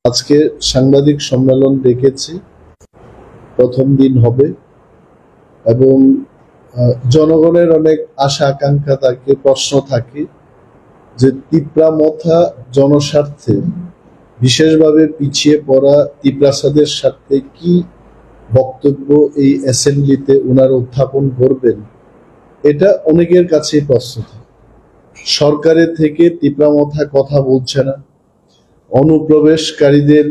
আজকে সাংবাদিক সম্মেলন ডেকেছি, প্রথম দিন হবে এবং জনগণের অনেক আশা আকাঙ্ক্ষা থাকে, প্রশ্ন থাকে যে তিপ্রামথা জনস্বার্থে বিশেষভাবে পিছিয়ে পড়া তিপ্রাসাদের স্বার্থে কি বক্তব্য এই অ্যাসেম্বলিতে ওনারা উত্থাপন করবেন, এটা অনেকের কাছেই প্রশ্ন থাকে। সরকারের থেকে তিপ্রামথা কথা বলছে না, অনুপ্রবেশকারীদের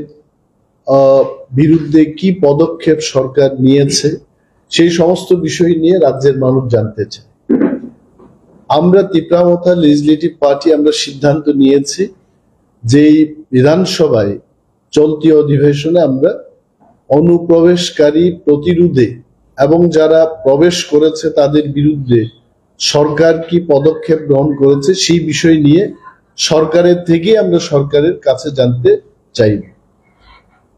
বিরুদ্ধে কি পদক্ষেপ সরকার নিয়েছে সেই সমস্ত বিষয় নিয়ে রাজ্যের মানুষ জানতে চায়। আমরা তিপ্রামথা লেজিসলেটিভ পার্টি আমরা সিদ্ধান্ত নিয়েছি যে এই বিধানসভায় চলতি অধিবেশনে আমরা অনুপ্রবেশকারী প্রতিরোধে এবং যারা প্রবেশ করেছে তাদের বিরুদ্ধে সরকার কি পদক্ষেপ গ্রহণ করেছে সেই বিষয় নিয়ে সরকারের থেকে আমরা সরকারের কাছে জানতে চাইব।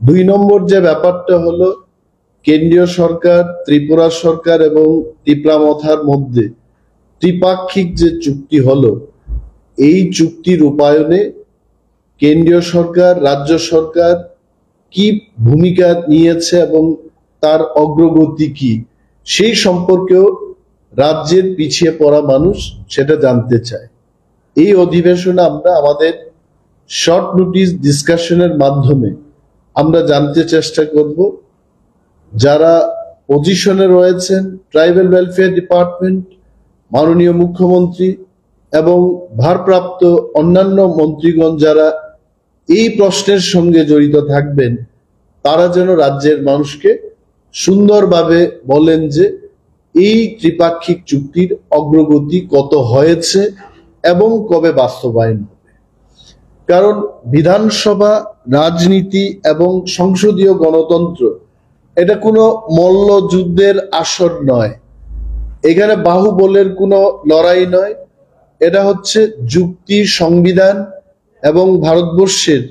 ২ নম্বর যে ব্যাপারটা হলো, কেন্দ্রীয় সরকার, ত্রিপুরা সরকার এবং তিপ্রামথার মধ্যে ত্রিপাক্ষিক যে চুক্তি হলো, এই চুক্তি রূপায়ণে কেন্দ্রীয় সরকার, রাজ্য সরকার কি ভূমিকা নিয়েছে এবং তার অগ্রগতি কি সেই সম্পর্কেও রাজ্যের পিছিয়ে পড়া মানুষ সেটা জানতে চায়। এই অধিবেশনে আমরা আমাদের শর্ট নোটিস ডিসকাশনের মাধ্যমে আমরা জানতে চেষ্টা করব যারা পজিশনে রয়েছেন, ট্রাইবাল ওয়েলফেয়ার ডিপার্টমেন্ট, মাননীয় মুখ্যমন্ত্রী এবং ভারপ্রাপ্ত অন্যান্য মন্ত্রীগণ যারা এই প্রশ্নের সঙ্গে জড়িত থাকবেন, তারা যেন রাজ্যের মানুষকে সুন্দরভাবে বলেন যে এই ত্রিপাক্ষিক চুক্তির অগ্রগতি কত হয়েছে এবং কবে বাস্তবায়ন হবে। কারণ বিধানসভা, রাজনীতি এবং সংসদীয় গণতন্ত্র এটা কোনো মল্লযুদ্ধের আসর নয়, এখানে বাহুবলের কোনো লড়াই নয়, এটা হচ্ছে যুক্তি, সংবিধান এবং ভারতবর্ষের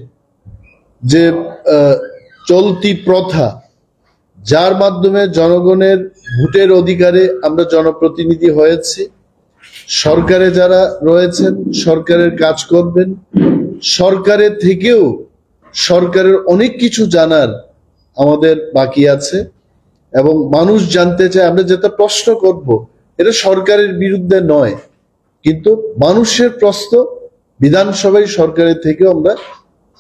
যে চলতি প্রথা, যার মাধ্যমে জনগণের ভোটের অধিকারে আমরা জনপ্রতিনিধি হয়েছি। সরকারে যারা রয়েছেন সরকারের কাজ করবেন, সরকারের থেকেও সরকারের অনেক কিছু জানার আমাদের বাকি আছে এবং মানুষ জানতে চায়। আমরা যেটা প্রশ্ন করব এটা সরকারের বিরুদ্ধে নয়, কিন্তু মানুষের প্রশ্ন বিধানসভায় সরকারের থেকে আমরা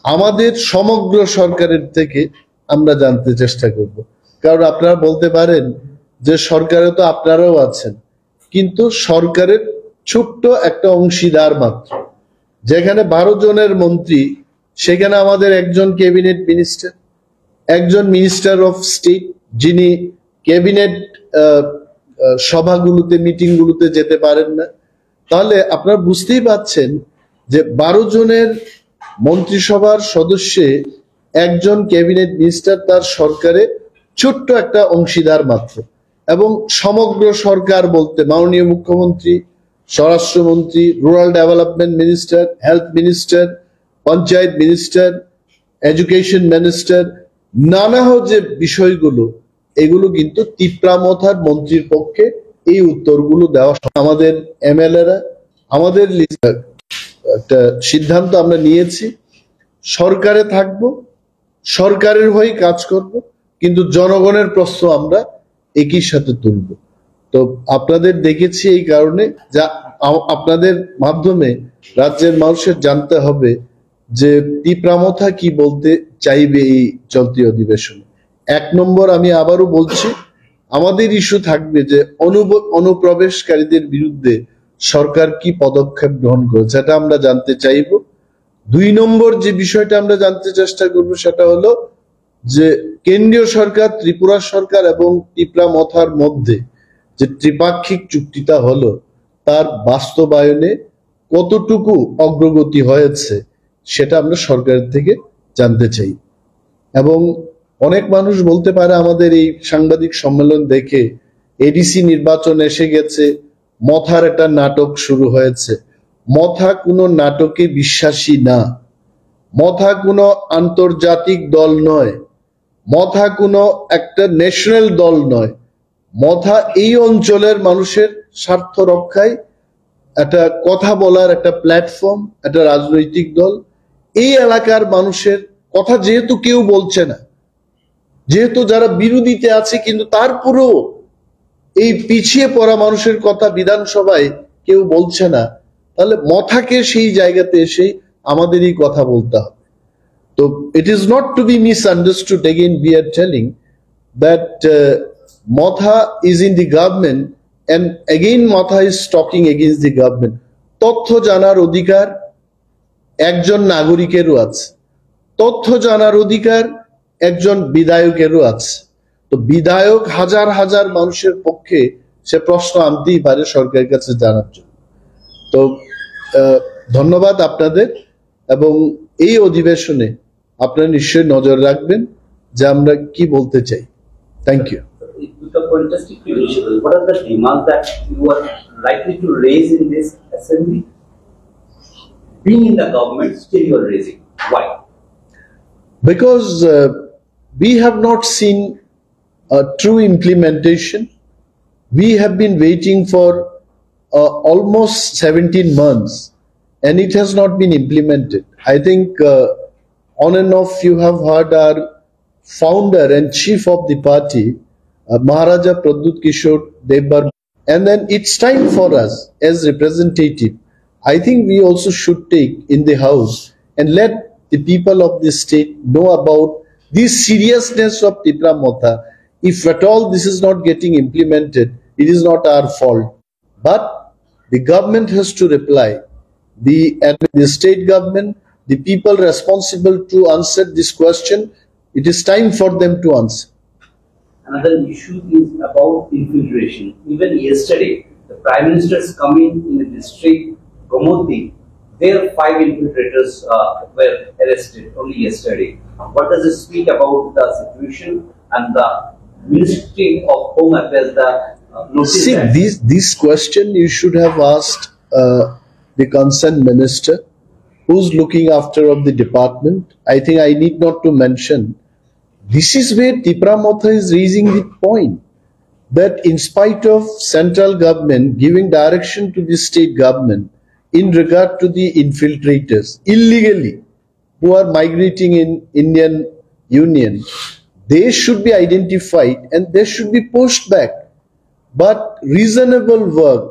আমাদের সমগ্র সরকারের থেকে আমরা জানতে চেষ্টা করব। কারণ আপনারা বলতে পারেন যে সরকারে তো আপনারাও আছেন, কিন্তু সরকারের ছোট্ট একটা অংশীদার মাত্র। যেখানে 12 জনের মন্ত্রী, সেখানে আমাদের একজন ক্যাবিনেট মিনিস্টার, একজন মিনিস্টার অফ স্টেট, যিনি ক্যাবিনেট সভাগুলোতে, মিটিংগুলোতে যেতে পারেন না। তাহলে আপনারা বুঝতেই পাচ্ছেন যে 12 জনের মন্ত্রিসভার সদস্যে একজন ক্যাবিনেট মিনিস্টার তার সরকারে ছোট্ট একটা অংশীদার মাত্র। এবং সমগ্র সরকার বলতে মাননীয় মুখ্যমন্ত্রী, স্বরাষ্ট্রমন্ত্রী, rural development minister, health minister, panchayat minister, education minister, নানা যে বিষয়গুলো, এগুলো কিন্তু তিপ্রামথার মন্ত্রীর পক্ষে এই উত্তরগুলো দেওয়া। আমাদের এমএলএরা, আমাদের একটা সিদ্ধান্ত আমরা নিয়েছি, সরকারে থাকব, সরকারের হয়ে কাজ করব, কিন্তু জনগণের প্রশ্ন আমরা একই সাথে তুলব। তো আপনাদের দেখেছি এই কারণে, যা আপনাদের মাধ্যমে রাজ্যের মানুষের জানতে হবে যে তিপ্রামথা কি বলতে চাইবে এই চলতি অধিবেশনে। 1 নম্বর, আমি আবারও বলছি, আমাদের ইস্যু থাকবে যে অনুপ্রবেশকারীদের বিরুদ্ধে সরকার কি পদক্ষেপ গ্রহণ করেছে, এটা আমরা জানতে চাইব। 2 নম্বর যে বিষয়টা আমরা জানতে চেষ্টা করব সেটা হলো যে কেন্দ্রীয় সরকার, ত্রিপুরা সরকার এবং তিপ্রামথার মধ্যে যে ত্রিপাক্ষিক চুক্তিটা হলো, তার বাস্তবায়নে কতটুকু অগ্রগতি হয়েছে সেটা আমরা সরকারের থেকে জানতে চাই। এবং অনেক মানুষ বলতে পারে আমাদের এই সাংবাদিক সম্মেলন দেখে এডিসি নির্বাচন এসে গেছে, মথার একটা নাটক শুরু হয়েছে। মথা কোনো নাটকে বিশ্বাসী না, মথা কোনো আন্তর্জাতিক দল নয়, মথা কোনো একটা ন্যাশনাল দল নয়। মথা এই অঞ্চলের মানুষের স্বার্থ রক্ষায় একটা কথা বলার একটা প্ল্যাটফর্ম, একটা রাজনৈতিক দল। এই এলাকার মানুষের কথা যেহেতু কেউ বলছে না, যেহেতু যারা বিরোধীতে আছে কিন্তু তারপরেও এই পিছিয়ে পড়া মানুষের কথা বিধানসভায় কেউ বলছে না, তাহলে মথাকে সেই জায়গাতে এসে আমাদেরই কথা বলতে হবে। তো it is not to be misunderstood. Again, we are telling that Motha is in the government, and again Motha is talking against the government. তথ্য জানার অধিকার একজন নাগরিকেরও আছে, তথ্য জানার অধিকার একজন বিধায়কেরও আছে। তো বিধায়ক হাজার হাজার মানুষের পক্ষে সে প্রশ্ন আনতেই পারে সরকারের কাছে জানার জন্য। তো ধন্যবাদ আপনাদের, এবং এই অধিবেশনে আপনারা নিশ্চয়ই নজর রাখবেন যে আমরা কি বলতে চাই। Thank you. What are the demands that you are likely to raise in this assembly? Being in the government, still you are raising. Why? Because we have not seen a true implementation. We have been waiting for almost 17 months and it has not been implemented. I think on and off you have heard our founder and chief of the party, Maharaja Pradyut Kishore Devbar, and then it's time for us as representative. I think we also should take in the house and let the people of the state know about the seriousness of Tipra Motha. If at all this is not getting implemented, it is not our fault. But the government has to reply. The state government, the people responsible to answer this question, it is time for them to answer. Another issue is about infiltration. Even yesterday, the Prime Minister is coming in the district, Gomoti. There 5 infiltrators were arrested only yesterday. What does it speak about the situation and the Ministry of Home Affairs? See, this question you should have asked the concerned minister who's looking after of the department. I think I need not to mention. This is where Tipra Motha is raising the point that in spite of central government giving direction to the state government in regard to the infiltrators illegally who are migrating in Indian Union, they should be identified and they should be pushed back. But reasonable work,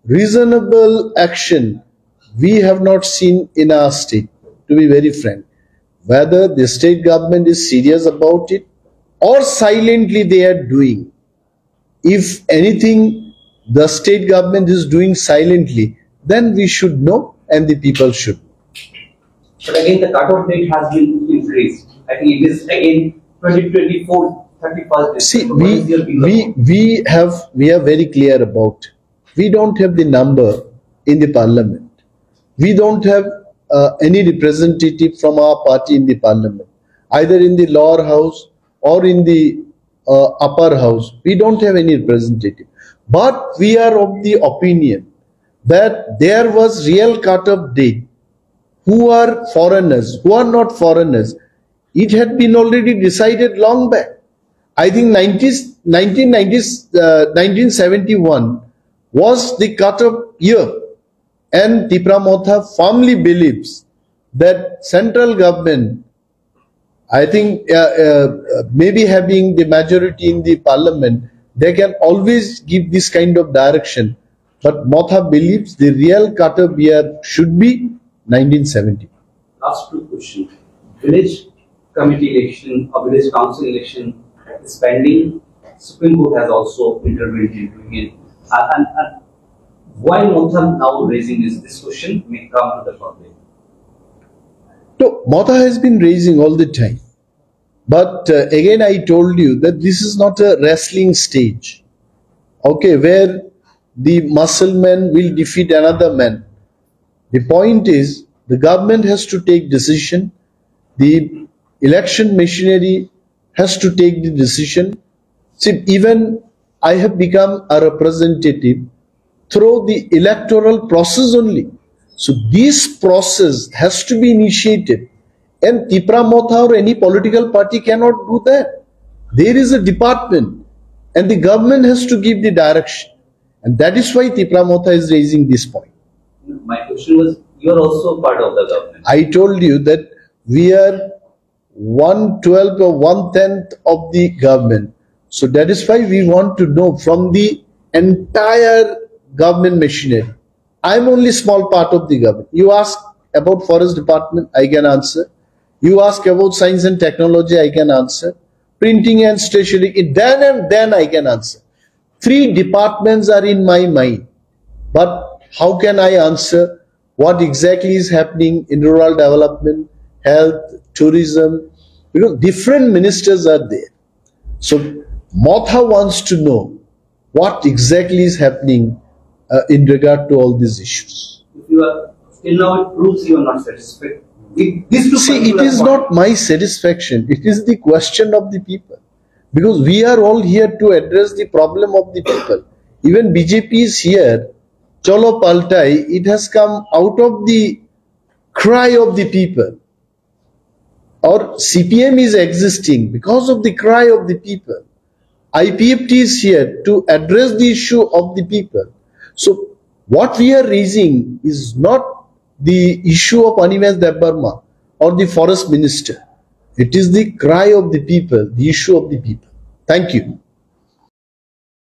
reasonable action, we have not seen in our state, to be very frank. Whether the state government is serious about it or silently they are doing. If anything the state government is doing silently, then we should know and the people should. But again, the cutoff date has been increased. I think it is again 2024, 31st. See, we are very clear about it. We don't have the number in the parliament. We don't have any representative from our party in the parliament, either in the lower house or in the upper house. We don't have any representative. But we are of the opinion that there was real cut-off date. Who are foreigners, who are not foreigners, it had been already decided long back. I think 1971 was the cut-off year. And Tipra Motha firmly believes that central government, I think maybe having the majority in the parliament, they can always give this kind of direction. But Motha believes the real cut-off year should be 1970. Last 2 questions. Village committee election or village council election is pending. Supreme Court has also intervened into it. And why Motha now raising this question may come to the public? So, Motha has been raising all the time. But again, I told you that this is not a wrestling stage, okay, where the muscle man will defeat another man. The point is, the government has to take decision. The election machinery has to take the decision. See, even I have become a representative through the electoral process only. So this process has to be initiated, and Tipra Motha or any political party cannot do that. There is a department and the government has to give the direction, and that is why Tipra Motha is raising this point. My question was, you are also part of the government. I told you that we are 1/12 or 1/10 of the government. So that is why we want to know from the entire government machinery. I'm only small part of the government. You ask about forest department, I can answer. You ask about science and technology, I can answer. Printing and stationery, then I can answer. 3 departments are in my mind. But how can I answer what exactly is happening in rural development, health, tourism? Because different ministers are there. So Motha wants to know what exactly is happening in regard to all these issues. If you are till now, it proves you are not satisfied. See, it is not my satisfaction. It is the question of the people. Because we are all here to address the problem of the people. Even BJP is here. Cholo Paltai, it has come out of the cry of the people. Or CPM is existing because of the cry of the people. IPFT is here to address the issue of the people. So what we are raising is not the issue of Animesh Debbarma or the forest minister. It is the cry of the people, the issue of the people. Thank you.